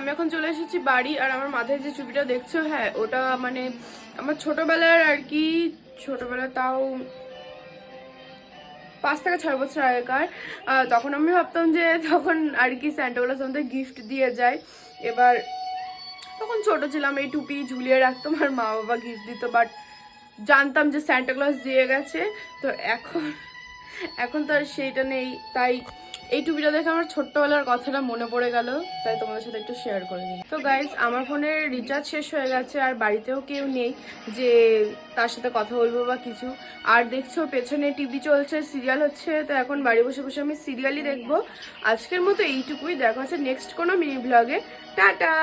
আমি এখন চলে এসেছি বাড়ি। আর আমার মাথায় যে চুপিটা দেখছো, হ্যাঁ ওটা মানে আমার ছোটবেলার আর কি, ছোটবেলা তাও 5 থেকে 6 বছর আগেকার। তখন আমি ভাবতাম যে তখন আর কি স্যান্টা ক্লজ আমাদের গিফট দিয়ে যায়। এবার তখন ছোট ছিলাম, এই টুপি ঝুলিয়ে রাখতাম আর মা বাবা গিফট দিত, বাট জানতাম যে স্যান্টা ক্লজ দিয়ে গেছে। তো এখন এখন তো আর সেইটা নেই, তাই এই টুপিটা দেখে আমার ছোট্টবেলার কথাটা মনে পড়ে গেল, তাই তোমাদের সাথে একটু শেয়ার করে দিই। তো গাইজ, আমার ফোনের রিচার্জ শেষ হয়ে গেছে আর বাড়িতেও কেউ নেই যে তার সাথে কথা বলবো বা কিছু। আর দেখছো পেছনে টিভি চলছে, সিরিয়াল হচ্ছে, তো এখন বাড়ি বসে বসে আমি সিরিয়ালই দেখবো। আজকের মতো এইটুকুই, দেখা হচ্ছে নেক্সট কোনো মিনি ব্লগে। টাটা।